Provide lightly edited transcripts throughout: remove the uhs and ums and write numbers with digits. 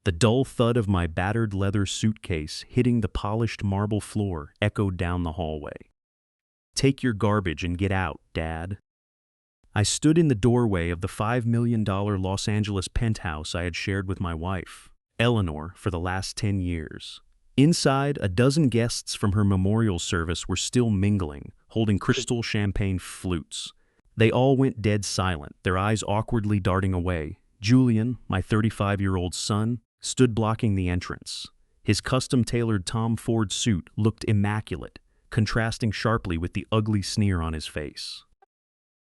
The dull thud of my battered leather suitcase hitting the polished marble floor echoed down the hallway. "Take your garbage and get out, Dad." I stood in the doorway of the $5 million Los Angeles penthouse I had shared with my wife, Eleanor, for the last 10 years. Inside, a dozen guests from her memorial service were still mingling, holding crystal champagne flutes. They all went dead silent, their eyes awkwardly darting away. Julian, my 35-year-old son, stood blocking the entrance. His custom-tailored Tom Ford suit looked immaculate, contrasting sharply with the ugly sneer on his face.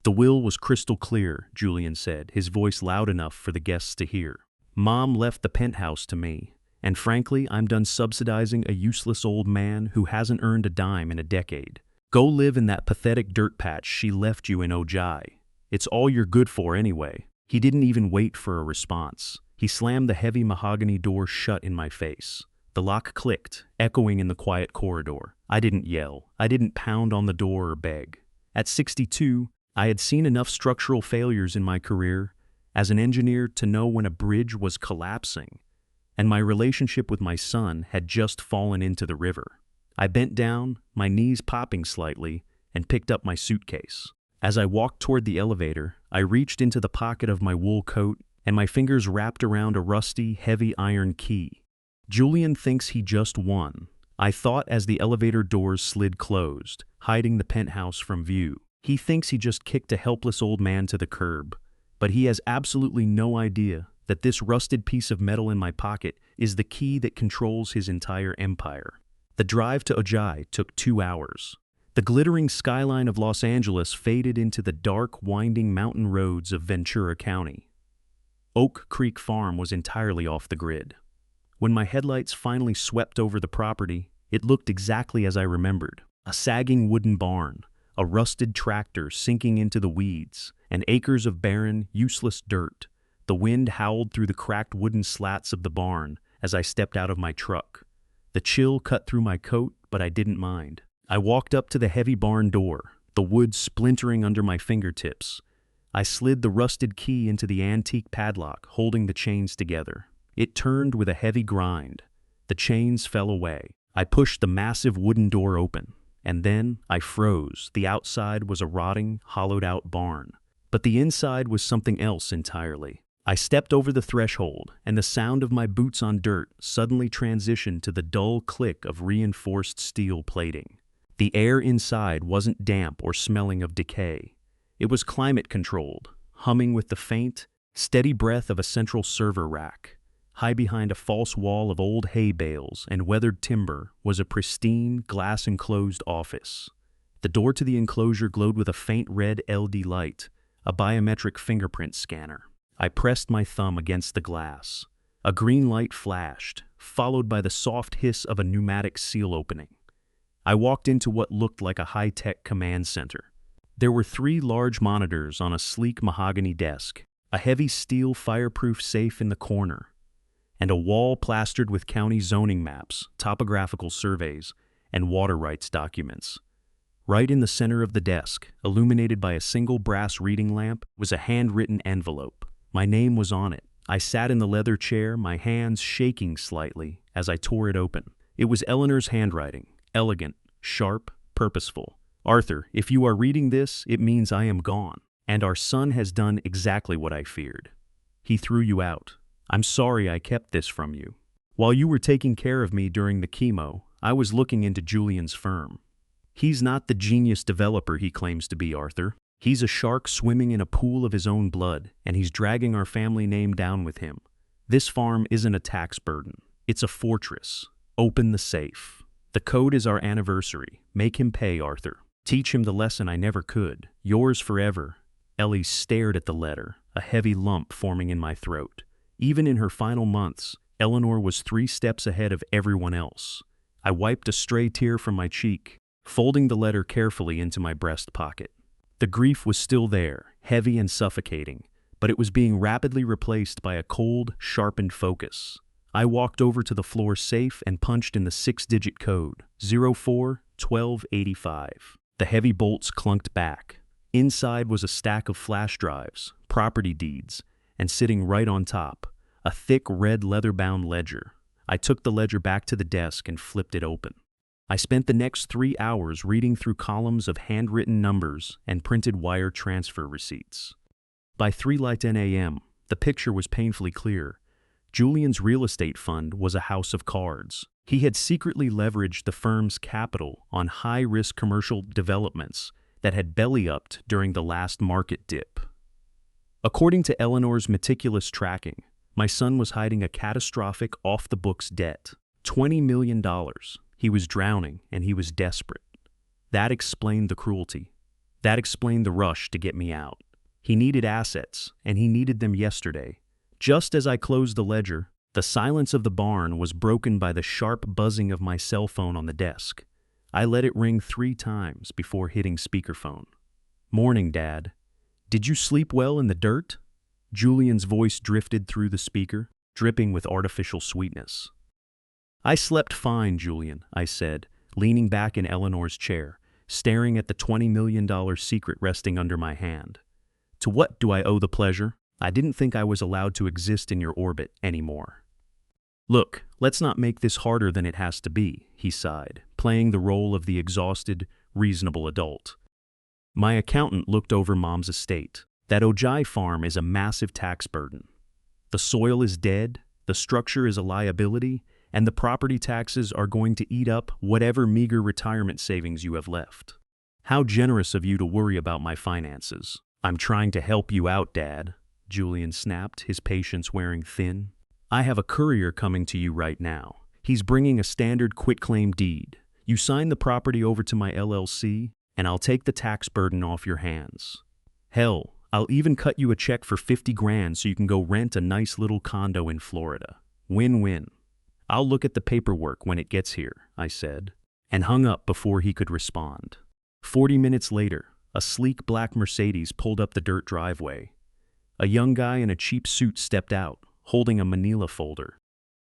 "The will was crystal clear," Julian said, his voice loud enough for the guests to hear. "Mom left the penthouse to me, and frankly, I'm done subsidizing a useless old man who hasn't earned a dime in a decade. Go live in that pathetic dirt patch she left you in Ojai. It's all you're good for anyway." He didn't even wait for a response. He slammed the heavy mahogany door shut in my face. The lock clicked, echoing in the quiet corridor. I didn't yell. I didn't pound on the door or beg. At 62, I had seen enough structural failures in my career as an engineer to know when a bridge was collapsing, and my relationship with my son had just fallen into the river. I bent down, my knees popping slightly, and picked up my suitcase. As I walked toward the elevator, I reached into the pocket of my wool coat, and my fingers wrapped around a rusty, heavy iron key. Julian thinks he just won, I thought as the elevator doors slid closed, hiding the penthouse from view. He thinks he just kicked a helpless old man to the curb, but he has absolutely no idea that this rusted piece of metal in my pocket is the key that controls his entire empire. The drive to Ojai took 2 hours. The glittering skyline of Los Angeles faded into the dark, winding mountain roads of Ventura County. Oak Creek Farm was entirely off the grid. When my headlights finally swept over the property, it looked exactly as I remembered. A sagging wooden barn, a rusted tractor sinking into the weeds, and acres of barren, useless dirt. The wind howled through the cracked wooden slats of the barn as I stepped out of my truck. The chill cut through my coat, but I didn't mind. I walked up to the heavy barn door, the wood splintering under my fingertips. I slid the rusted key into the antique padlock, holding the chains together. It turned with a heavy grind. The chains fell away. I pushed the massive wooden door open, and then I froze. The outside was a rotting, hollowed-out barn, but the inside was something else entirely. I stepped over the threshold, and the sound of my boots on dirt suddenly transitioned to the dull click of reinforced steel plating. The air inside wasn't damp or smelling of decay. It was climate-controlled, humming with the faint, steady breath of a central server rack. High behind a false wall of old hay bales and weathered timber was a pristine, glass-enclosed office. The door to the enclosure glowed with a faint red LED light, a biometric fingerprint scanner. I pressed my thumb against the glass. A green light flashed, followed by the soft hiss of a pneumatic seal opening. I walked into what looked like a high-tech command center. There were 3 large monitors on a sleek mahogany desk, a heavy steel fireproof safe in the corner, and a wall plastered with county zoning maps, topographical surveys, and water rights documents. Right in the center of the desk, illuminated by a single brass reading lamp, was a handwritten envelope. My name was on it. I sat in the leather chair, my hands shaking slightly as I tore it open. It was Eleanor's handwriting, elegant, sharp, purposeful. "Arthur, if you are reading this, it means I am gone, and our son has done exactly what I feared. He threw you out. I'm sorry I kept this from you. While you were taking care of me during the chemo, I was looking into Julian's firm. He's not the genius developer he claims to be, Arthur. He's a shark swimming in a pool of his own blood, and he's dragging our family name down with him. This farm isn't a tax burden. It's a fortress. Open the safe. The code is our anniversary. Make him pay, Arthur. Teach him the lesson I never could. Yours forever." Ellie stared at the letter, a heavy lump forming in my throat. Even in her final months, Eleanor was 3 steps ahead of everyone else. I wiped a stray tear from my cheek, folding the letter carefully into my breast pocket. The grief was still there, heavy and suffocating, but it was being rapidly replaced by a cold, sharpened focus. I walked over to the floor safe and punched in the 6-digit code, 04-1285. The heavy bolts clunked back. Inside was a stack of flash drives, property deeds, and sitting right on top, A thick red leather-bound ledger. I took the ledger back to the desk and flipped it open. I spent the next 3 hours reading through columns of handwritten numbers and printed wire transfer receipts. By 3:10 a.m., the picture was painfully clear. Julian's real estate fund was a house of cards. He had secretly leveraged the firm's capital on high-risk commercial developments that had belly-upped during the last market dip. According to Eleanor's meticulous tracking, my son was hiding a catastrophic off-the-books debt. $20 million. He was drowning, and he was desperate. That explained the cruelty. That explained the rush to get me out. He needed assets, and he needed them yesterday. Just as I closed the ledger, the silence of the barn was broken by the sharp buzzing of my cell phone on the desk. I let it ring 3 times before hitting speakerphone. "Morning, Dad. Did you sleep well in the dirt?" Julian's voice drifted through the speaker, dripping with artificial sweetness. "I slept fine, Julian," I said, leaning back in Eleanor's chair, staring at the $20 million secret resting under my hand. "To what do I owe the pleasure? I didn't think I was allowed to exist in your orbit anymore." "Look, let's not make this harder than it has to be," he sighed, playing the role of the exhausted, reasonable adult. "My accountant looked over Mom's estate. That Ojai farm is a massive tax burden. The soil is dead, the structure is a liability, and the property taxes are going to eat up whatever meager retirement savings you have left. How generous of you to worry about my finances." "I'm trying to help you out, Dad," Julian snapped, his patience wearing thin. "I have a courier coming to you right now. He's bringing a standard quitclaim deed. You sign the property over to my LLC, and I'll take the tax burden off your hands. Hell, I'll even cut you a check for 50 grand so you can go rent a nice little condo in Florida. Win-win." "I'll look at the paperwork when it gets here," I said, and hung up before he could respond. 40 minutes later, a sleek black Mercedes pulled up the dirt driveway. A young guy in a cheap suit stepped out, holding a manila folder.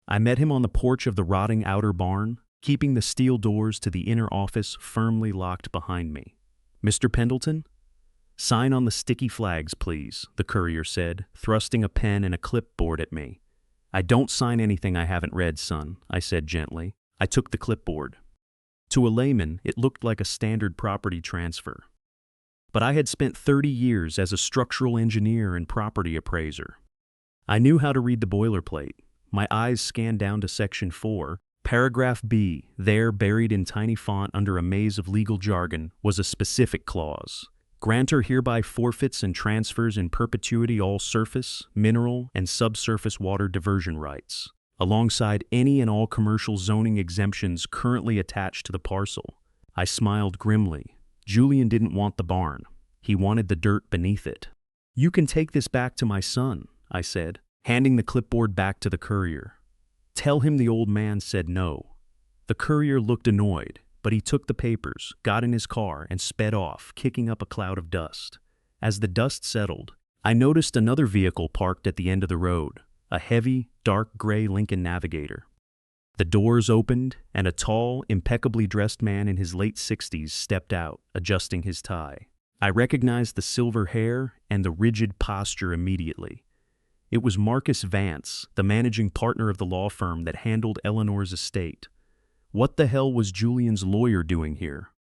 I met him on the porch of the rotting outer barn, keeping the steel doors to the inner office firmly locked behind me. "Mr. Pendleton?" "Sign on the sticky flags, please," the courier said, thrusting a pen and a clipboard at me. "I don't sign anything I haven't read, son," I said gently. I took the clipboard. To a layman, it looked like a standard property transfer. But I had spent 30 years as a structural engineer and property appraiser. I knew how to read the boilerplate. My eyes scanned down to Section 4. Paragraph B, there buried in tiny font under a maze of legal jargon, was a specific clause. "Grantor hereby forfeits and transfers in perpetuity all surface, mineral, and subsurface water diversion rights, alongside any and all commercial zoning exemptions currently attached to the parcel." I smiled grimly. Julian didn't want the barn. He wanted the dirt beneath it. "You can take this back to my son," I said, handing the clipboard back to the courier. "Tell him the old man said no." The courier looked annoyed, but he took the papers, got in his car, and sped off, kicking up a cloud of dust. As the dust settled, I noticed another vehicle parked at the end of the road, a heavy, dark gray Lincoln Navigator. The doors opened, and a tall, impeccably dressed man in his late 60s stepped out, adjusting his tie. I recognized the silver hair and the rigid posture immediately. It was Marcus Vance, the managing partner of the law firm that handled Eleanor's estate. What the hell was Julian's lawyer doing here?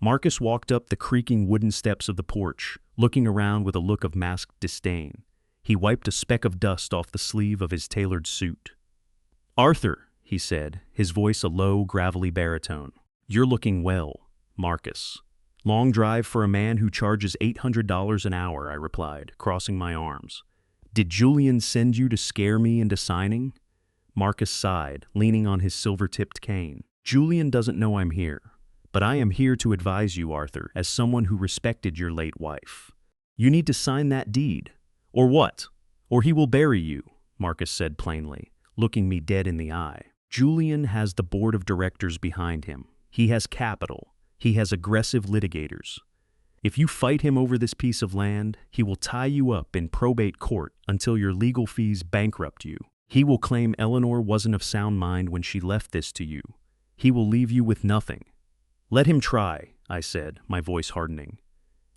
Marcus walked up the creaking wooden steps of the porch, looking around with a look of masked disdain. He wiped a speck of dust off the sleeve of his tailored suit. "Arthur," he said, his voice a low, gravelly baritone. "You're looking well, Marcus." "Long drive for a man who charges $800 an hour," I replied, crossing my arms. "Did Julian send you to scare me into signing?" Marcus sighed, leaning on his silver-tipped cane. "Julian doesn't know I'm here, but I am here to advise you, Arthur, as someone who respected your late wife. You need to sign that deed. Or what? Or he will bury you," Marcus said plainly, looking me dead in the eye. "Julian has the board of directors behind him. He has capital. He has aggressive litigators. If you fight him over this piece of land, he will tie you up in probate court until your legal fees bankrupt you. He will claim Eleanor wasn't of sound mind when she left this to you. He will leave you with nothing." "Let him try," I said, my voice hardening.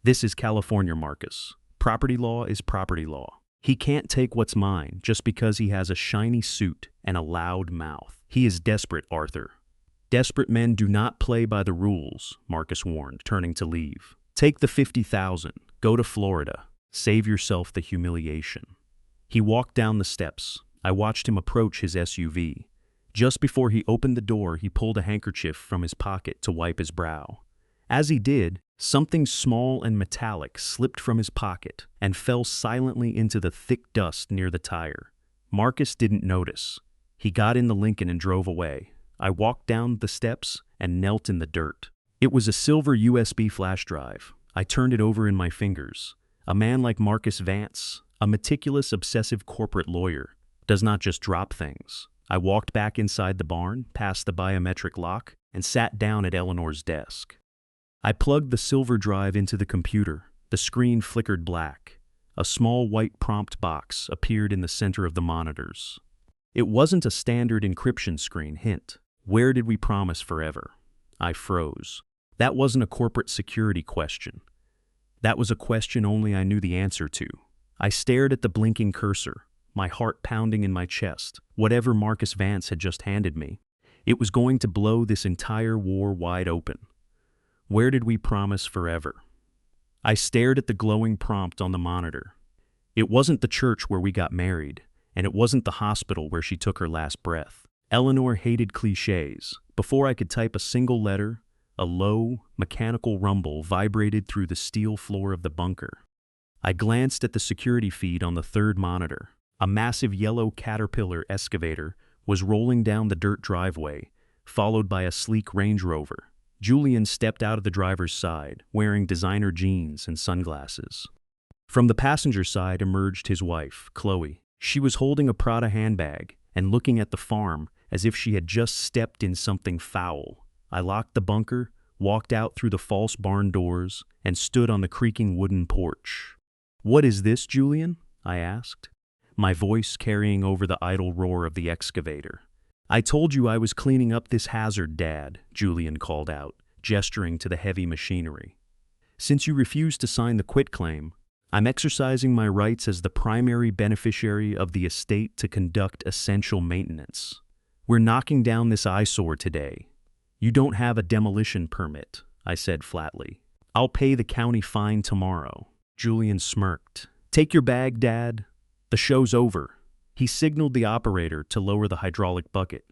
"This is California, Marcus. Property law is property law. He can't take what's mine just because he has a shiny suit and a loud mouth. He is desperate, Arthur. Desperate men do not play by the rules, Marcus warned, turning to leave. Take the 50,000, go to Florida, save yourself the humiliation. He walked down the steps. I watched him approach his SUV. Just before he opened the door, he pulled a handkerchief from his pocket to wipe his brow. As he did, something small and metallic slipped from his pocket and fell silently into the thick dust near the tire. Marcus didn't notice. He got in the Lincoln and drove away. I walked down the steps and knelt in the dirt. It was a silver USB flash drive. I turned it over in my fingers. A man like Marcus Vance, a meticulous, obsessive corporate lawyer, does not just drop things. I walked back inside the barn, past the biometric lock, and sat down at Eleanor's desk. I plugged the silver drive into the computer. The screen flickered black. A small white prompt box appeared in the center of the monitors. It wasn't a standard encryption screen. Hint: where did we promise forever? I froze. That wasn't a corporate security question. That was a question only I knew the answer to. I stared at the blinking cursor, my heart pounding in my chest. Whatever Marcus Vance had just handed me, it was going to blow this entire war wide open. Where did we promise forever? I stared at the glowing prompt on the monitor. It wasn't the church where we got married, and it wasn't the hospital where she took her last breath. Eleanor hated cliches. Before I could type a single letter, a low, mechanical rumble vibrated through the steel floor of the bunker. I glanced at the security feed on the third monitor. A massive yellow Caterpillar excavator was rolling down the dirt driveway, followed by a sleek Range Rover. Julian stepped out of the driver's side, wearing designer jeans and sunglasses. From the passenger side emerged his wife, Chloe. She was holding a Prada handbag and looking at the farm as if she had just stepped in something foul. I locked the bunker, walked out through the false barn doors, and stood on the creaking wooden porch. "What is this, Julian?" I asked, my voice carrying over the idle roar of the excavator. "I told you I was cleaning up this hazard, Dad," Julian called out, gesturing to the heavy machinery. "Since you refused to sign the quitclaim, I'm exercising my rights as the primary beneficiary of the estate to conduct essential maintenance. We're knocking down this eyesore today. You don't have a demolition permit," I said flatly. "I'll pay the county fine tomorrow." Julian smirked. "Take your bag, Dad. The show's over." He signaled the operator to lower the hydraulic bucket.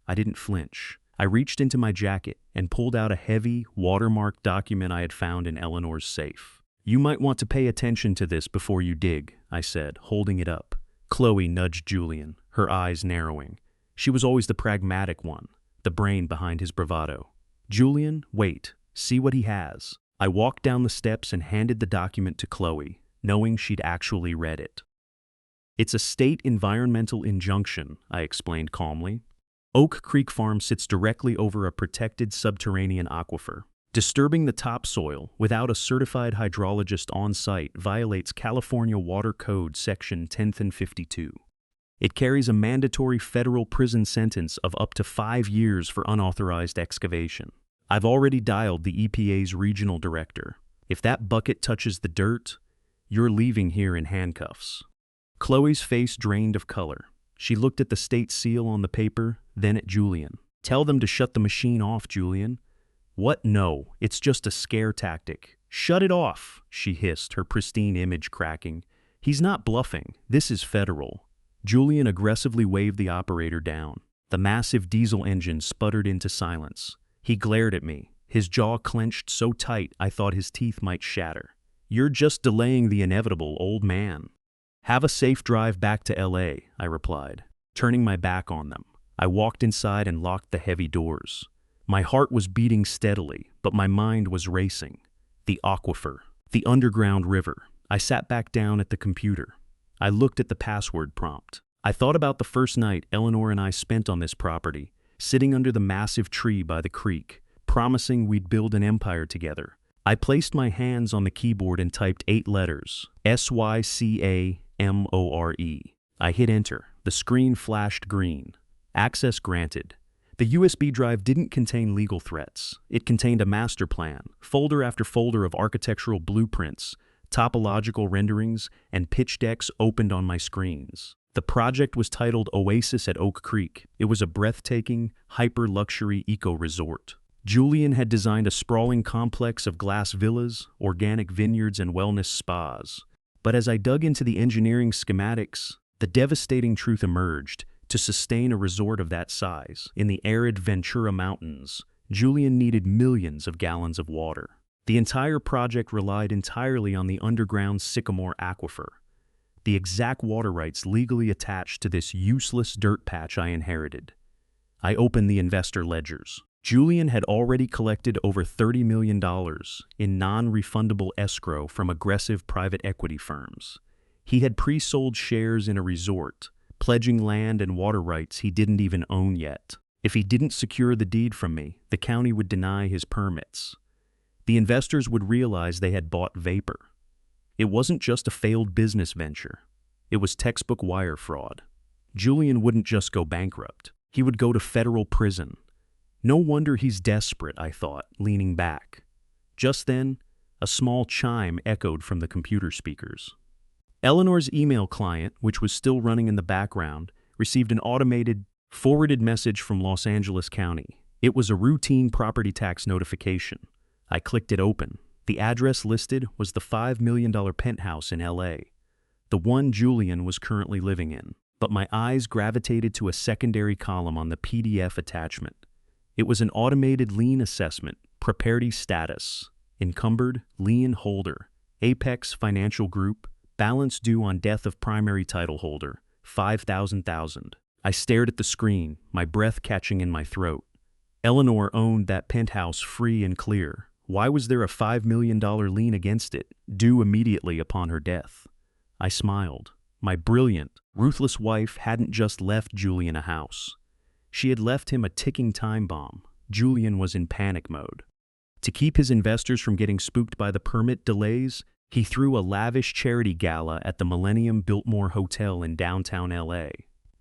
I didn't flinch. I reached into my jacket and pulled out a heavy, watermarked document I had found in Eleanor's safe. "You might want to pay attention to this before you dig," I said, holding it up. Chloe nudged Julian, her eyes narrowing. She was always the pragmatic one, the brain behind his bravado. "Julian, wait. See what he has." I walked down the steps and handed the document to Chloe, knowing she'd actually read it. "It's a state environmental injunction," I explained calmly. "Oak Creek Farm sits directly over a protected subterranean aquifer. Disturbing the topsoil without a certified hydrologist on site violates California Water Code Section 1052. It carries a mandatory federal prison sentence of up to 5 years for unauthorized excavation. I've already dialed the EPA's regional director. If that bucket touches the dirt, you're leaving here in handcuffs." Chloe's face drained of color. She looked at the state seal on the paper, then at Julian. "Tell them to shut the machine off, Julian." "What? No, it's just a scare tactic." "Shut it off," she hissed, her pristine image cracking. "He's not bluffing. This is federal." Julian aggressively waved the operator down. The massive diesel engine sputtered into silence. He glared at me, his jaw clenched so tight I thought his teeth might shatter. "You're just delaying the inevitable, old man." "Have a safe drive back to LA, I replied, turning my back on them. I walked inside and locked the heavy doors. My heart was beating steadily, but my mind was racing. The aquifer, the underground river. I sat back down at the computer. I looked at the password prompt. I thought about the first night Eleanor and I spent on this property, sitting under the massive tree by the creek, promising we'd build an empire together. I placed my hands on the keyboard and typed 8 letters, SYCAMORE. I hit enter. The screen flashed green. Access granted. The USB drive didn't contain legal threats. It contained a master plan, folder after folder of architectural blueprints, Topological renderings and pitch decks opened on my screens. The project was titled Oasis at Oak Creek. It was a breathtaking, hyper-luxury eco-resort. Julian had designed a sprawling complex of glass villas, organic vineyards, and wellness spas. But as I dug into the engineering schematics, the devastating truth emerged. To sustain a resort of that size in the arid Ventura Mountains, Julian needed millions of gallons of water. The entire project relied entirely on the underground Sycamore Aquifer, the exact water rights legally attached to this useless dirt patch I inherited. I opened the investor ledgers. Julian had already collected over $30 million in non-refundable escrow from aggressive private equity firms. He had pre-sold shares in a resort, pledging land and water rights he didn't even own yet. If he didn't secure the deed from me, the county would deny his permits. The investors would realize they had bought vapor. It wasn't just a failed business venture. It was textbook wire fraud. Julian wouldn't just go bankrupt. He would go to federal prison. No wonder he's desperate, I thought, leaning back. Just then, a small chime echoed from the computer speakers. Eleanor's email client, which was still running in the background, received an automated, forwarded message from Los Angeles County. It was a routine property tax notification. I clicked it open. The address listed was the $5 million penthouse in LA, the one Julian was currently living in. But my eyes gravitated to a secondary column on the PDF attachment. It was an automated lien assessment, property status, encumbered, lien holder, Apex Financial Group, balance due on death of primary title holder, $5,000. I stared at the screen, my breath catching in my throat. Eleanor owned that penthouse free and clear. Why was there a $5 million lien against it, due immediately upon her death? I smiled. My brilliant, ruthless wife hadn't just left Julian a house. She had left him a ticking time bomb. Julian was in panic mode. To keep his investors from getting spooked by the permit delays, he threw a lavish charity gala at the Millennium Biltmore Hotel in downtown LA.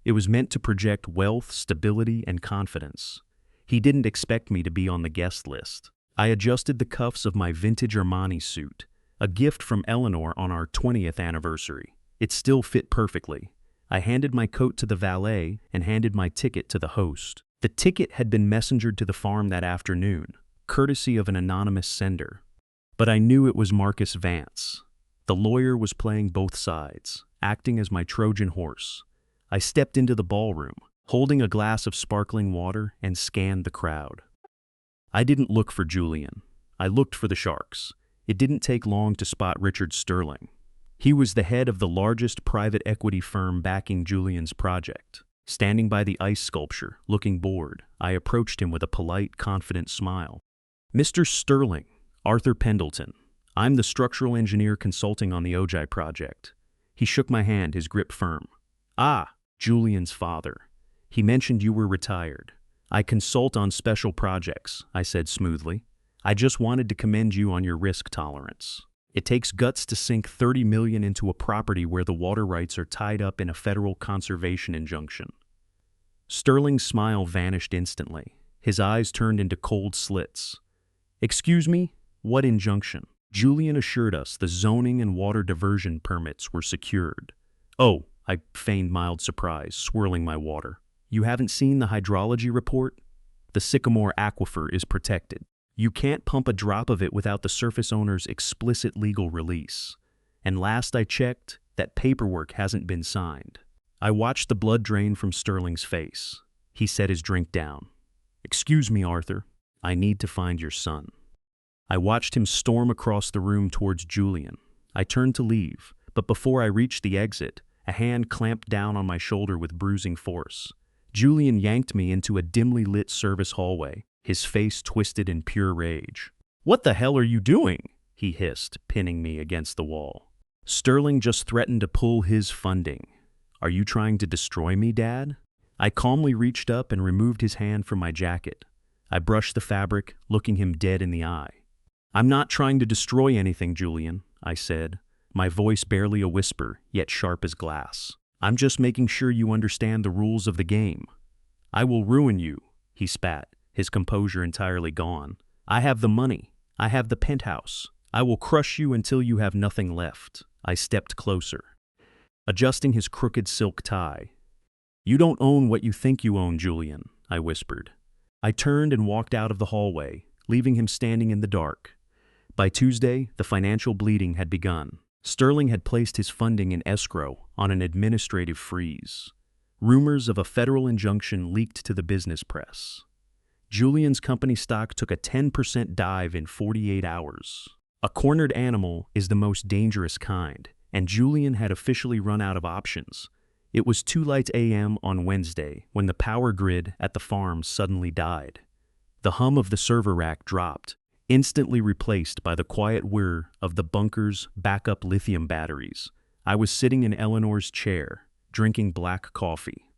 It was meant to project wealth, stability, and confidence. He didn't expect me to be on the guest list. I adjusted the cuffs of my vintage Armani suit, a gift from Eleanor on our 20th anniversary. It still fit perfectly. I handed my coat to the valet and handed my ticket to the host. The ticket had been messengered to the farm that afternoon, courtesy of an anonymous sender. But I knew it was Marcus Vance. The lawyer was playing both sides, acting as my Trojan horse. I stepped into the ballroom, holding a glass of sparkling water, and scanned the crowd. I didn't look for Julian. I looked for the sharks. It didn't take long to spot Richard Sterling. He was the head of the largest private equity firm backing Julian's project. Standing by the ice sculpture, looking bored, I approached him with a polite, confident smile. "Mr. Sterling, Arthur Pendleton. I'm the structural engineer consulting on the Ojai project." He shook my hand, his grip firm. "Ah, Julian's father. He mentioned you were retired." "I consult on special projects," I said smoothly. "I just wanted to commend you on your risk tolerance. It takes guts to sink $30 million into a property where the water rights are tied up in a federal conservation injunction." Sterling's smile vanished instantly. His eyes turned into cold slits. "Excuse me? What injunction?" Julian assured us the zoning and water diversion permits were secured. "Oh," I feigned mild surprise, swirling my water. "You haven't seen the hydrology report? The Sycamore Aquifer is protected. You can't pump a drop of it without the surface owner's explicit legal release. And last I checked, that paperwork hasn't been signed." I watched the blood drain from Sterling's face. He set his drink down. "Excuse me, Arthur. I need to find your son." I watched him storm across the room towards Julian. I turned to leave, but before I reached the exit, a hand clamped down on my shoulder with bruising force. Julian yanked me into a dimly lit service hallway, his face twisted in pure rage. "What the hell are you doing?" he hissed, pinning me against the wall. "Sterling just threatened to pull his funding. Are you trying to destroy me, Dad?" I calmly reached up and removed his hand from my jacket. I brushed the fabric, looking him dead in the eye. "I'm not trying to destroy anything, Julian," I said, my voice barely a whisper, yet sharp as glass. "I'm just making sure you understand the rules of the game." "I will ruin you," he spat, his composure entirely gone. "I have the money. I have the penthouse. I will crush you until you have nothing left. I stepped closer, adjusting his crooked silk tie. You don't own what you think you own, Julian, I whispered. I turned and walked out of the hallway, leaving him standing in the dark. By Tuesday, the financial bleeding had begun. Sterling had placed his funding in escrow on an administrative freeze. Rumors of a federal injunction leaked to the business press. Julian's company stock took a 10% dive in 48 hours. A cornered animal is the most dangerous kind, and Julian had officially run out of options. It was 2 a.m. on Wednesday when the power grid at the farm suddenly died. The hum of the server rack dropped, instantly replaced by the quiet whir of the bunker's backup lithium batteries. I was sitting in Eleanor's chair, drinking black coffee.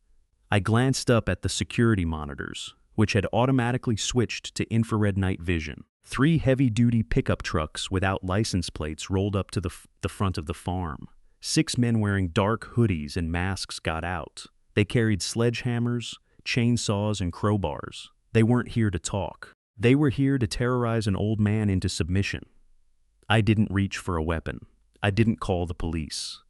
I glanced up at the security monitors, which had automatically switched to infrared night vision. 3 heavy-duty pickup trucks without license plates rolled up to the front of the farm. 6 men wearing dark hoodies and masks got out. They carried sledgehammers, chainsaws, and crowbars. They weren't here to talk. They were here to terrorize an old man into submission. I didn't reach for a weapon. I didn't call the police.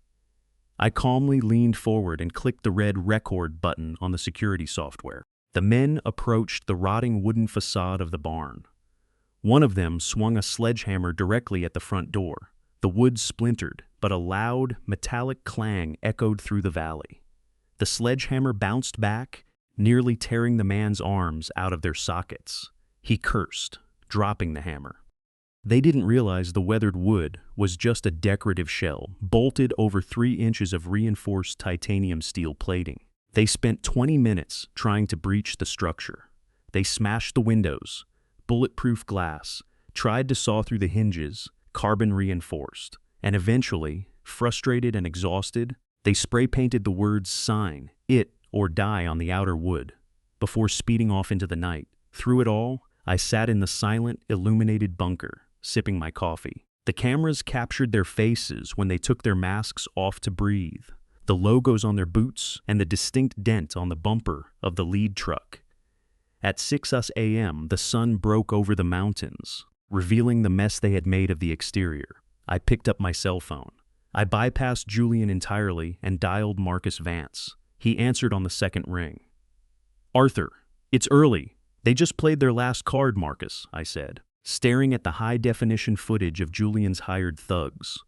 I calmly leaned forward and clicked the red record button on the security software. The men approached the rotting wooden facade of the barn. One of them swung a sledgehammer directly at the front door. The wood splintered, but a loud, metallic clang echoed through the valley. The sledgehammer bounced back, nearly tearing the man's arms out of their sockets. He cursed, dropping the hammer. They didn't realize the weathered wood was just a decorative shell, bolted over 3 inches of reinforced titanium steel plating. They spent 20 minutes trying to breach the structure. They smashed the windows, bulletproof glass, tried to saw through the hinges, carbon reinforced, and eventually, frustrated and exhausted, they spray-painted the words "sign, it, or die" on the outer wood, before speeding off into the night. Through it all, I sat in the silent, illuminated bunker, sipping my coffee. The cameras captured their faces when they took their masks off to breathe, the logos on their boots, and the distinct dent on the bumper of the lead truck. At 6 a.m., the sun broke over the mountains, revealing the mess they had made of the exterior. I picked up my cell phone. I bypassed Julian entirely and dialed Marcus Vance. He answered on the second ring. "Arthur, it's early. They just played their last card, Marcus," I said, staring at the high-definition footage of Julian's hired thugs.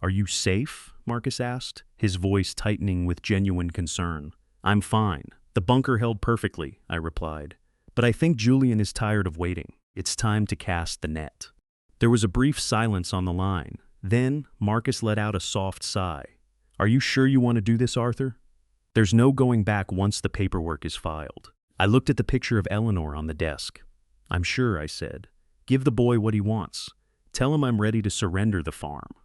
"Are you safe?" Marcus asked, his voice tightening with genuine concern. "I'm fine. The bunker held perfectly," I replied. "But I think Julian is tired of waiting. It's time to cast the net." There was a brief silence on the line. Then, Marcus let out a soft sigh. "Are you sure you want to do this, Arthur? There's no going back once the paperwork is filed." I looked at the picture of Eleanor on the desk. "I'm sure," I said. "Give the boy what he wants. Tell him I'm ready to surrender the farm."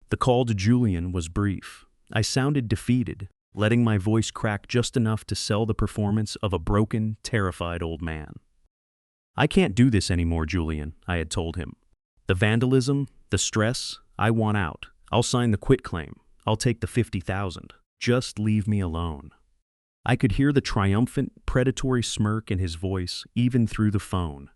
The call to Julian was brief. I sounded defeated, letting my voice crack just enough to sell the performance of a broken, terrified old man. "I can't do this anymore, Julian," I had told him. "The vandalism, the stress, I want out. I'll sign the quitclaim. I'll take the 50,000. Just leave me alone." I could hear the triumphant, predatory smirk in his voice, even through the phone.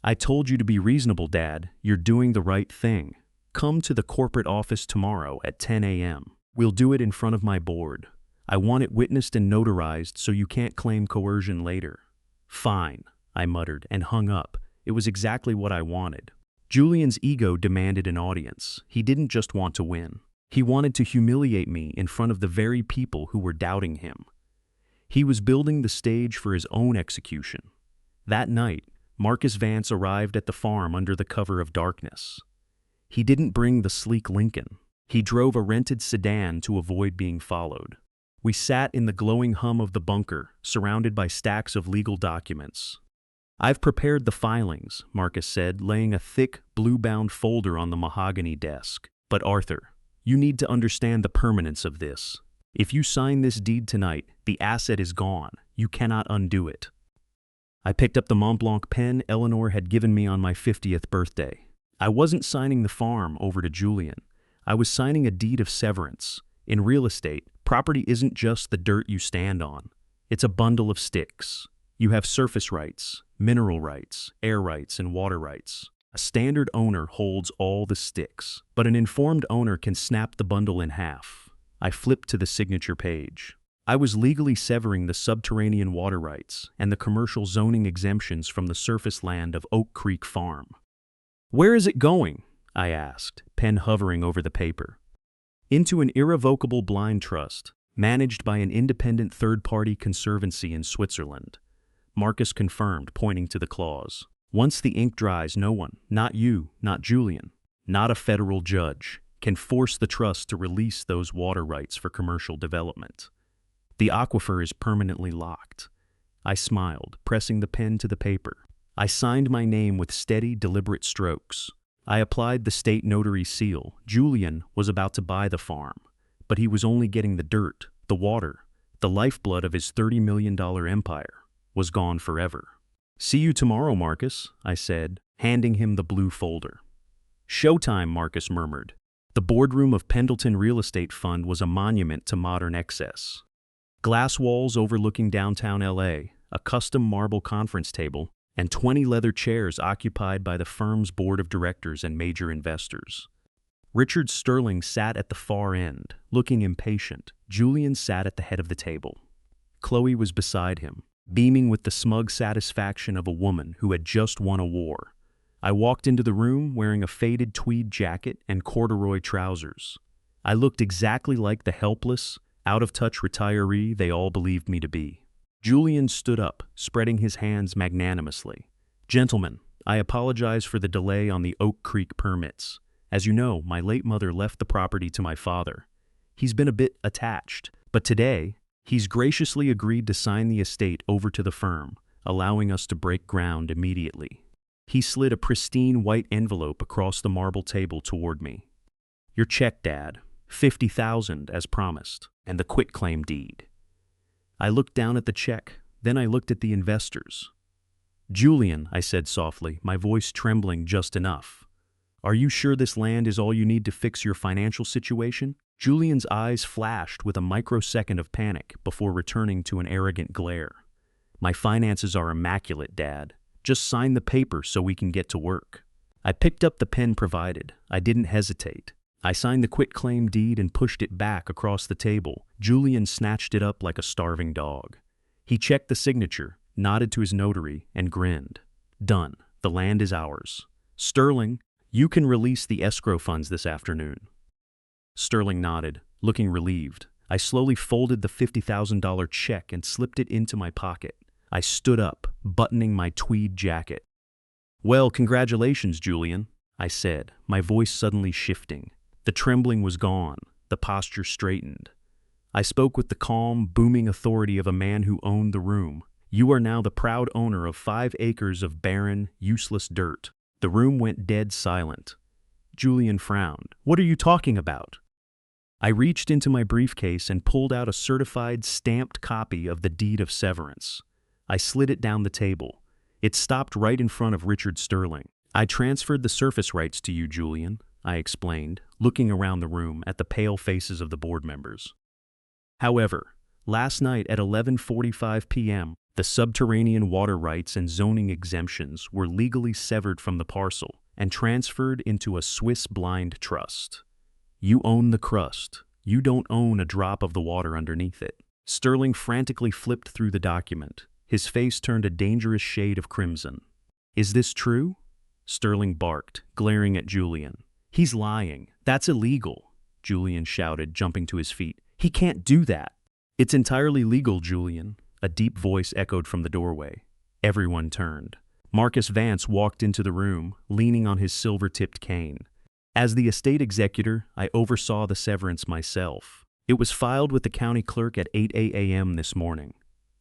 "I told you to be reasonable, Dad. You're doing the right thing. Come to the corporate office tomorrow at 10 a.m. We'll do it in front of my board. I want it witnessed and notarized so you can't claim coercion later." "Fine," I muttered and hung up. It was exactly what I wanted. Julian's ego demanded an audience. He didn't just want to win. He wanted to humiliate me in front of the very people who were doubting him. He was building the stage for his own execution. That night, Marcus Vance arrived at the farm under the cover of darkness. He didn't bring the sleek Lincoln. He drove a rented sedan to avoid being followed. We sat in the glowing hum of the bunker, surrounded by stacks of legal documents. "I've prepared the filings," Marcus said, laying a thick, blue-bound folder on the mahogany desk. "But Arthur, you need to understand the permanence of this. If you sign this deed tonight, the asset is gone. You cannot undo it." I picked up the Montblanc pen Eleanor had given me on my 50th birthday. I wasn't signing the farm over to Julian. I was signing a deed of severance. In real estate, property isn't just the dirt you stand on. It's a bundle of sticks. You have surface rights, mineral rights, air rights, and water rights. A standard owner holds all the sticks, but an informed owner can snap the bundle in half. I flipped to the signature page. I was legally severing the subterranean water rights and the commercial zoning exemptions from the surface land of Oak Creek Farm. "Where is it going?" I asked, pen hovering over the paper. "Into an irrevocable blind trust, managed by an independent third-party conservancy in Switzerland," Marcus confirmed, pointing to the clause. "Once the ink dries, no one, not you, not Julian, not a federal judge, can force the trust to release those water rights for commercial development. The aquifer is permanently locked." I smiled, pressing the pen to the paper. I signed my name with steady, deliberate strokes. I applied the state notary seal. Julian was about to buy the farm, but he was only getting the dirt, the water. The lifeblood of his $30 million empire was gone forever. "See you tomorrow, Marcus," I said, handing him the blue folder. "Showtime," Marcus murmured. The boardroom of Pendleton Real Estate Fund was a monument to modern excess. Glass walls overlooking downtown LA, a custom marble conference table, and 20 leather chairs occupied by the firm's board of directors and major investors. Richard Sterling sat at the far end, looking impatient. Julian sat at the head of the table. Chloe was beside him, beaming with the smug satisfaction of a woman who had just won a war. I walked into the room wearing a faded tweed jacket and corduroy trousers. I looked exactly like the helpless, out-of-touch retiree they all believed me to be. Julian stood up, spreading his hands magnanimously. "Gentlemen, I apologize for the delay on the Oak Creek permits. As you know, my late mother left the property to my father. He's been a bit attached, but today, he's graciously agreed to sign the estate over to the firm, allowing us to break ground immediately." He slid a pristine white envelope across the marble table toward me. "Your check, Dad. 50,000 as promised, and the quitclaim deed." I looked down at the check, then I looked at the investors. "Julian," I said softly, my voice trembling just enough, "are you sure this land is all you need to fix your financial situation?" Julian's eyes flashed with a microsecond of panic before returning to an arrogant glare. "My finances are immaculate, Dad. Just sign the paper so we can get to work." I picked up the pen provided. I didn't hesitate. I signed the quitclaim deed and pushed it back across the table. Julian snatched it up like a starving dog. He checked the signature, nodded to his notary, and grinned. "Done. The land is ours. Sterling, you can release the escrow funds this afternoon." Sterling nodded, looking relieved. I slowly folded the $50,000 check and slipped it into my pocket. I stood up, buttoning my tweed jacket. "Well, congratulations, Julian," I said, my voice suddenly shifting. The trembling was gone, the posture straightened. I spoke with the calm, booming authority of a man who owned the room. "You are now the proud owner of 5 acres of barren, useless dirt." The room went dead silent. Julian frowned. "What are you talking about?" I reached into my briefcase and pulled out a certified, stamped copy of the deed of severance. I slid it down the table. It stopped right in front of Richard Sterling. "I transferred the surface rights to you, Julian," I explained, looking around the room at the pale faces of the board members. "However, last night at 11:45 p.m., the subterranean water rights and zoning exemptions were legally severed from the parcel and transferred into a Swiss blind trust. You own the crust. You don't own a drop of the water underneath it." Sterling frantically flipped through the document. His face turned a dangerous shade of crimson. "Is this true?" Sterling barked, glaring at Julian. "He's lying. That's illegal," Julian shouted, jumping to his feet. "He can't do that." "It's entirely legal, Julian," a deep voice echoed from the doorway. Everyone turned. Marcus Vance walked into the room, leaning on his silver-tipped cane. As the estate executor, I oversaw the severance myself. It was filed with the county clerk at 8 a.m. this morning.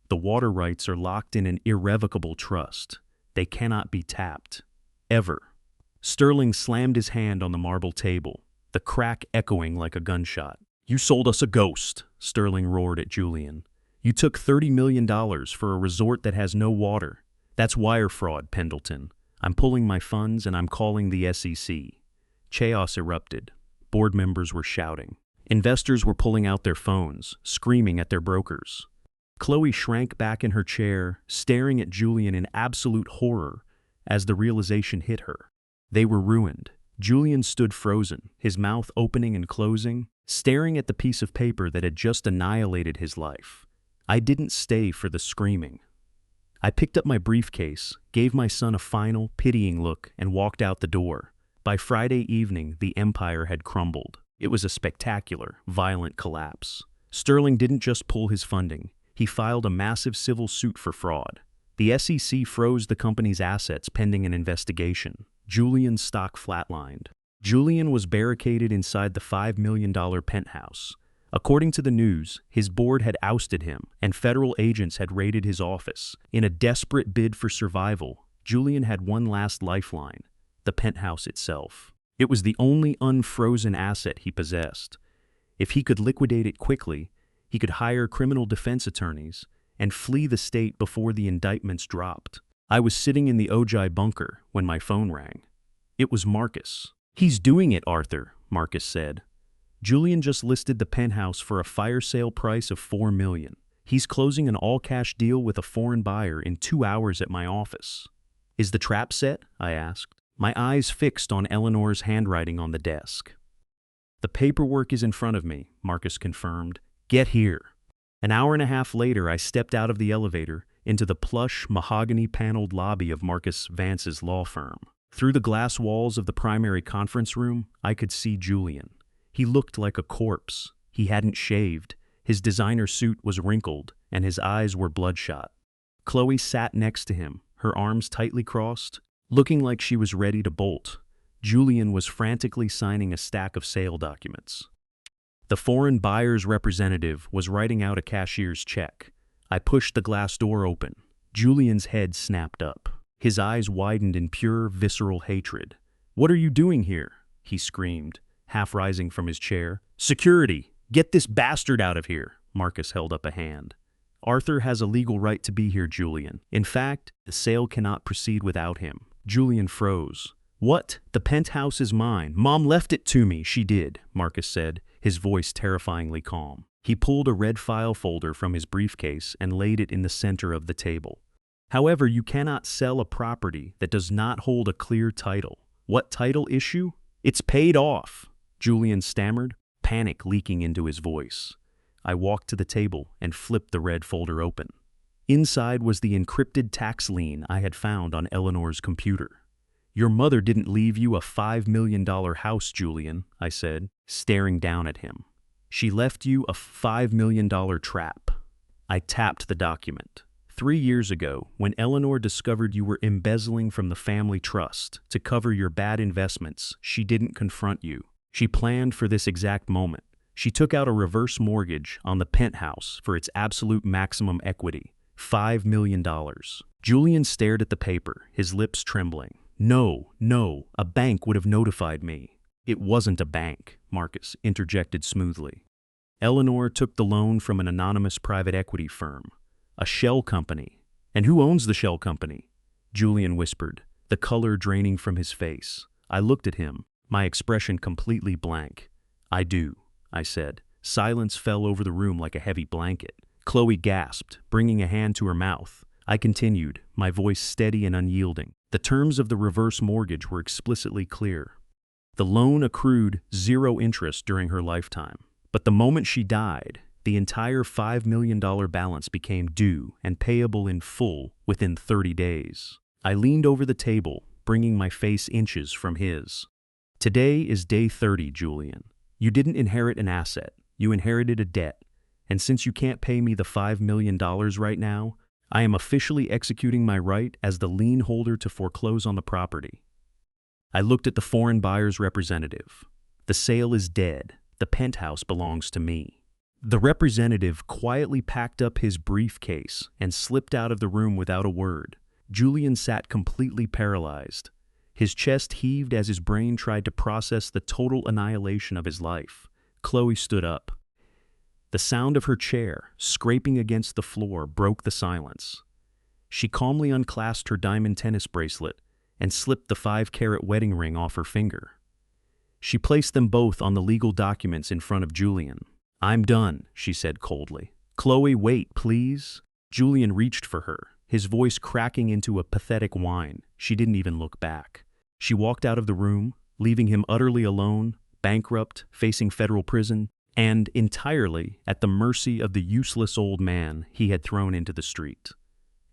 The water rights are locked in an irrevocable trust. They cannot be tapped. Ever. Sterling slammed his hand on the marble table, the crack echoing like a gunshot. "You sold us a ghost," Sterling roared at Julian. "You took $30 million for a resort that has no water. That's wire fraud, Pendleton. I'm pulling my funds and I'm calling the SEC. Chaos erupted. Board members were shouting. Investors were pulling out their phones, screaming at their brokers. Chloe shrank back in her chair, staring at Julian in absolute horror as the realization hit her. They were ruined. Julian stood frozen, his mouth opening and closing, staring at the piece of paper that had just annihilated his life. I didn't stay for the screaming. I picked up my briefcase, gave my son a final, pitying look, and walked out the door. By Friday evening, the empire had crumbled. It was a spectacular, violent collapse. Sterling didn't just pull his funding. He filed a massive civil suit for fraud. The SEC froze the company's assets pending an investigation. Julian's stock flatlined. Julian was barricaded inside the $5 million penthouse. According to the news, his board had ousted him, and federal agents had raided his office. In a desperate bid for survival, Julian had one last lifeline: the penthouse itself. It was the only unfrozen asset he possessed. If he could liquidate it quickly, he could hire criminal defense attorneys and flee the state before the indictments dropped. I was sitting in the Ojai bunker when my phone rang. It was Marcus. "He's doing it, Arthur," Marcus said. "Julian just listed the penthouse for a fire sale price of $4 million. He's closing an all-cash deal with a foreign buyer in 2 hours at my office." "Is the trap set?" I asked, my eyes fixed on Eleanor's handwriting on the desk. "The paperwork is in front of me," Marcus confirmed. "Get here." An hour and a half later, I stepped out of the elevator into the plush, mahogany-paneled lobby of Marcus Vance's law firm. Through the glass walls of the primary conference room, I could see Julian. He looked like a corpse. He hadn't shaved. His designer suit was wrinkled, and his eyes were bloodshot. Chloe sat next to him, her arms tightly crossed, looking like she was ready to bolt. Julian was frantically signing a stack of sale documents. The foreign buyer's representative was writing out a cashier's check. I pushed the glass door open. Julian's head snapped up. His eyes widened in pure, visceral hatred. "What are you doing here?" he screamed, half rising from his chair. "Security! Get this bastard out of here!" Marcus held up a hand. "Arthur has a legal right to be here, Julian. In fact, the sale cannot proceed without him." Julian froze. "What? The penthouse is mine. Mom left it to me." "She did," Marcus said, his voice terrifyingly calm. He pulled a red file folder from his briefcase and laid it in the center of the table. "However, you cannot sell a property that does not hold a clear title." "What title issue?" "It's paid off," Julian stammered, panic leaking into his voice. I walked to the table and flipped the red folder open. Inside was the encrypted tax lien I had found on Eleanor's computer. "Your mother didn't leave you a $5 million house, Julian," I said, staring down at him. "She left you a $5 million trap." I tapped the document. 3 years ago, when Eleanor discovered you were embezzling from the family trust to cover your bad investments, she didn't confront you. She planned for this exact moment. She took out a reverse mortgage on the penthouse for its absolute maximum equity, $5 million. Julian stared at the paper, his lips trembling. No, a bank would have notified me." "It wasn't a bank," Marcus interjected smoothly. "Eleanor took the loan from an anonymous private equity firm. A shell company." "And who owns the shell company?" Julian whispered, the color draining from his face. I looked at him, my expression completely blank. "I do," I said. Silence fell over the room like a heavy blanket. Chloe gasped, bringing a hand to her mouth. I continued, my voice steady and unyielding. The terms of the reverse mortgage were explicitly clear. The loan accrued 0 interest during her lifetime. But the moment she died, the entire $5 million balance became due and payable in full within 30 days. I leaned over the table, bringing my face inches from his. "Today is day 30, Julian. You didn't inherit an asset. You inherited a debt. And since you can't pay me the $5 million right now, I am officially executing my right as the lien holder to foreclose on the property." I looked at the foreign buyer's representative. "The sale is dead. The penthouse belongs to me." The representative quietly packed up his briefcase and slipped out of the room without a word. Julian sat completely paralyzed. His chest heaved as his brain tried to process the total annihilation of his life. Chloe stood up. The sound of her chair, scraping against the floor, broke the silence. She calmly unclasped her diamond tennis bracelet and slipped the 5-carat wedding ring off her finger. She placed them both on the legal documents in front of Julian. "I'm done," she said coldly. "Chloe, wait, please." Julian reached for her, his voice cracking into a pathetic whine. She didn't even look back. She walked out of the room, leaving him utterly alone, bankrupt, facing federal prison, and entirely at the mercy of the useless old man he had thrown into the street.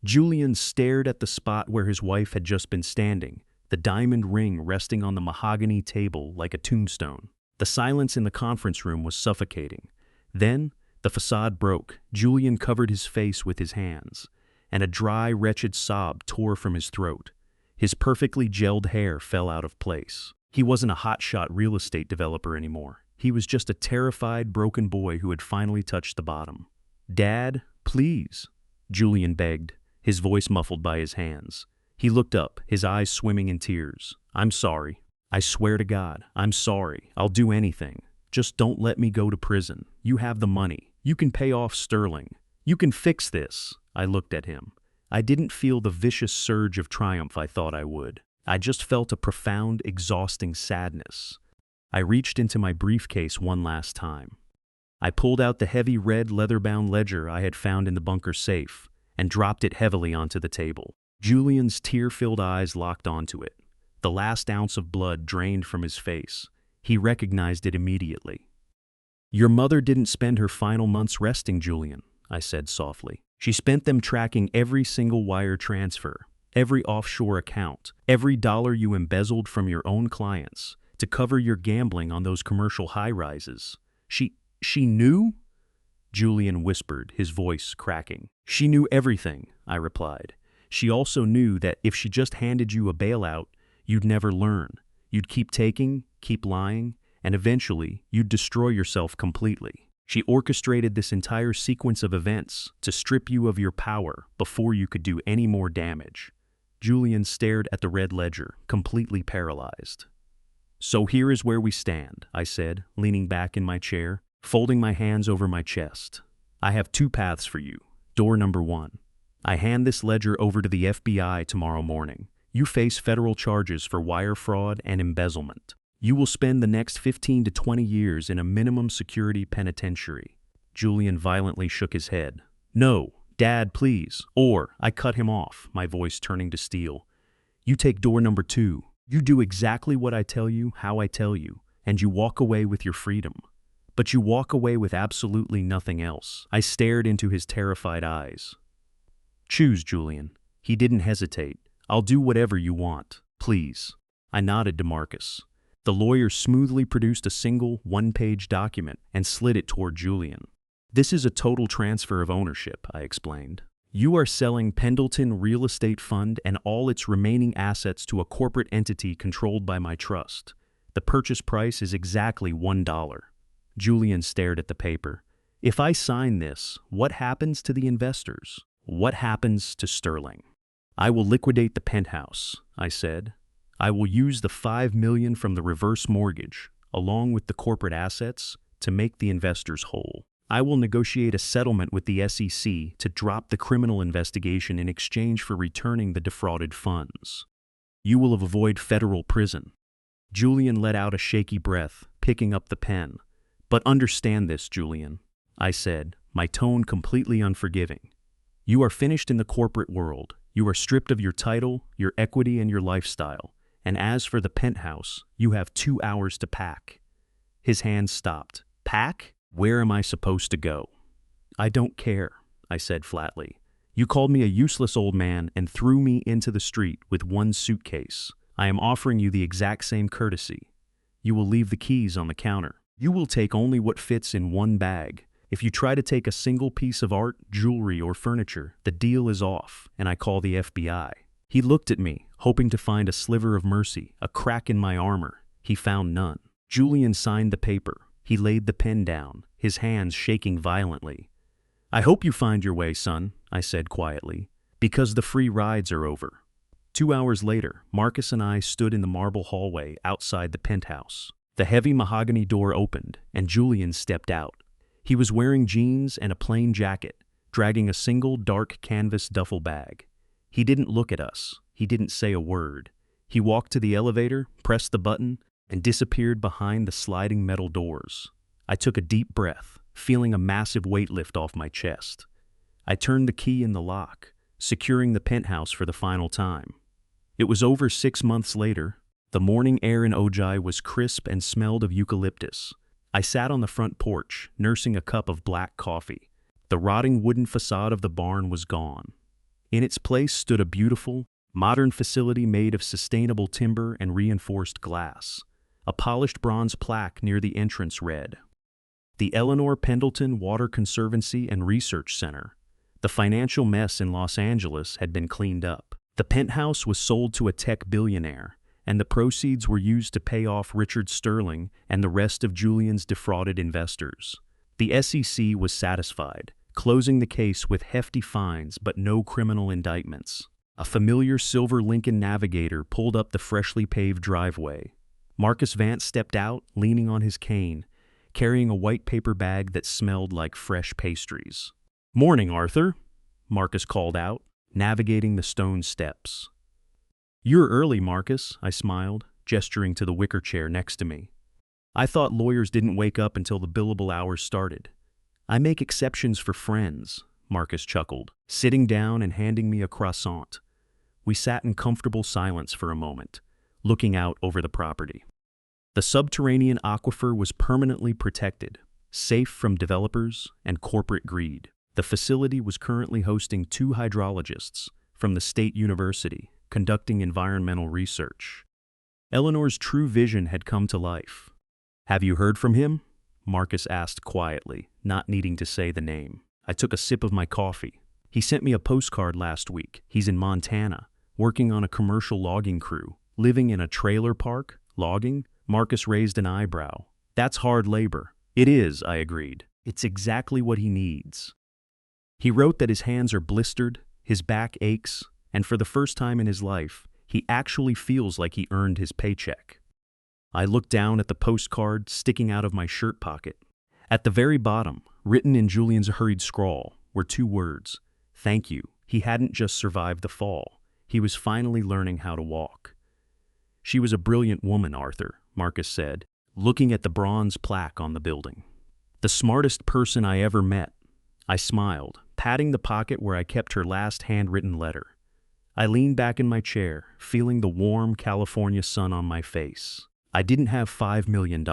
Julian stared at the spot where his wife had just been standing, the diamond ring resting on the mahogany table like a tombstone. The silence in the conference room was suffocating. Then, the facade broke. Julian covered his face with his hands, and a dry, wretched sob tore from his throat. His perfectly gelled hair fell out of place. He wasn't a hotshot real estate developer anymore. He was just a terrified, broken boy who had finally touched the bottom. "Dad, please," Julian begged, his voice muffled by his hands. He looked up, his eyes swimming in tears. "I'm sorry. I swear to God, I'm sorry. I'll do anything. Just don't let me go to prison. You have the money. You can pay off Sterling. You can fix this." I looked at him. I didn't feel the vicious surge of triumph I thought I would. I just felt a profound, exhausting sadness. I reached into my briefcase one last time. I pulled out the heavy red leather-bound ledger I had found in the bunker safe and dropped it heavily onto the table. Julian's tear-filled eyes locked onto it. The last ounce of blood drained from his face. He recognized it immediately. "Your mother didn't spend her final months resting, Julian," I said softly. "She spent them tracking every single wire transfer, every offshore account, every dollar you embezzled from your own clients to cover your gambling on those commercial high-rises. She knew?" Julian whispered, his voice cracking. "She knew everything," I replied. "She also knew that if she just handed you a bailout, you'd never learn. You'd keep taking, keep lying, and eventually you'd destroy yourself completely. She orchestrated this entire sequence of events to strip you of your power before you could do any more damage." Julian stared at the red ledger, completely paralyzed. "So here is where we stand," I said, leaning back in my chair, folding my hands over my chest. "I have two paths for you. Door number one. I hand this ledger over to the FBI tomorrow morning. You face federal charges for wire fraud and embezzlement. You will spend the next 15 to 20 years in a minimum security penitentiary." Julian violently shook his head. "No, Dad, please." Or I cut him off, my voice turning to steel. "You take door number two. You do exactly what I tell you, how I tell you, and you walk away with your freedom. But you walk away with absolutely nothing else." I stared into his terrified eyes. "Choose, Julian." He didn't hesitate. "I'll do whatever you want. Please." I nodded to Marcus. The lawyer smoothly produced a single, one-page document and slid it toward Julian. "This is a total transfer of ownership," I explained. "You are selling Pendleton Real Estate Fund and all its remaining assets to a corporate entity controlled by my trust. The purchase price is exactly $1. Julian stared at the paper. "If I sign this, what happens to the investors? What happens to Sterling?" "I will liquidate the Penthouse," I said. "I will use the $5 million from the reverse mortgage, along with the corporate assets, to make the investors whole. I will negotiate a settlement with the SEC to drop the criminal investigation in exchange for returning the defrauded funds. You will avoid federal prison." Julian let out a shaky breath, picking up the pen. "But understand this, Julian," I said, my tone completely unforgiving. "You are finished in the corporate world. You are stripped of your title, your equity, and your lifestyle. And as for the Penthouse, you have 2 hours to pack." His hands stopped. "Pack? Where am I supposed to go?" "I don't care," I said flatly. "You called me a useless old man and threw me into the street with one suitcase. I am offering you the exact same courtesy. You will leave the keys on the counter. You will take only what fits in one bag. If you try to take a single piece of art, jewelry, or furniture, the deal is off, and I call the FBI." He looked at me, hoping to find a sliver of mercy, a crack in my armor. He found none. Julian signed the paper. He laid the pen down, his hands shaking violently. "I hope you find your way, son," I said quietly, "because the free rides are over." 2 hours later, Marcus and I stood in the marble hallway outside the Penthouse. The heavy mahogany door opened, and Julian stepped out. He was wearing jeans and a plain jacket, dragging a single dark canvas duffel bag. He didn't look at us. He didn't say a word. He walked to the elevator, pressed the button, and disappeared behind the sliding metal doors. I took a deep breath, feeling a massive weight lift off my chest. I turned the key in the lock, securing the Penthouse for the final time. It was over 6 months later, The morning air in Ojai was crisp and smelled of eucalyptus. I sat on the front porch, nursing a cup of black coffee. The rotting wooden facade of the barn was gone. In its place stood a beautiful, modern facility made of sustainable timber and reinforced glass. A polished bronze plaque near the entrance read, "The Eleanor Pendleton Water Conservancy and Research Center." The financial mess in Los Angeles had been cleaned up. The penthouse was sold to a tech billionaire, and the proceeds were used to pay off Richard Sterling and the rest of Julian's defrauded investors. The SEC was satisfied, closing the case with hefty fines but no criminal indictments. A familiar silver Lincoln Navigator pulled up the freshly paved driveway. Marcus Vance stepped out, leaning on his cane, carrying a white paper bag that smelled like fresh pastries. "Morning, Arthur," Marcus called out, navigating the stone steps. "You're early, Marcus," I smiled, gesturing to the wicker chair next to me. "I thought lawyers didn't wake up until the billable hours started." "I make exceptions for friends," Marcus chuckled, sitting down and handing me a croissant. We sat in comfortable silence for a moment, looking out over the property. The subterranean aquifer was permanently protected, safe from developers and corporate greed. The facility was currently hosting 2 hydrologists from the state university conducting environmental research. Eleanor's true vision had come to life. "Have you heard from him?" Marcus asked quietly, not needing to say the name. I took a sip of my coffee. "He sent me a postcard last week. He's in Montana, working on a commercial logging crew. Living in a trailer park? Logging?" Marcus raised an eyebrow. "That's hard labor." "It is," I agreed. "It's exactly what he needs." He wrote that his hands are blistered, his back aches, and for the first time in his life, he actually feels like he earned his paycheck. I looked down at the postcard sticking out of my shirt pocket. At the very bottom, written in Julian's hurried scrawl, were 2 words: "Thank you." He hadn't just survived the fall. He was finally learning how to walk. "She was a brilliant woman, Arthur," Marcus said, looking at the bronze plaque on the building. "The smartest person I ever met." I smiled, patting the pocket where I kept her last handwritten letter. I leaned back in my chair, feeling the warm California sun on my face. I didn't have $5 million,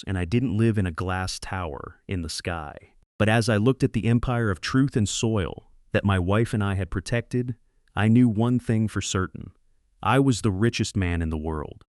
and I didn't live in a glass tower in the sky. But as I looked at the empire of truth and soil that my wife and I had protected, I knew one thing for certain. I was the richest man in the world.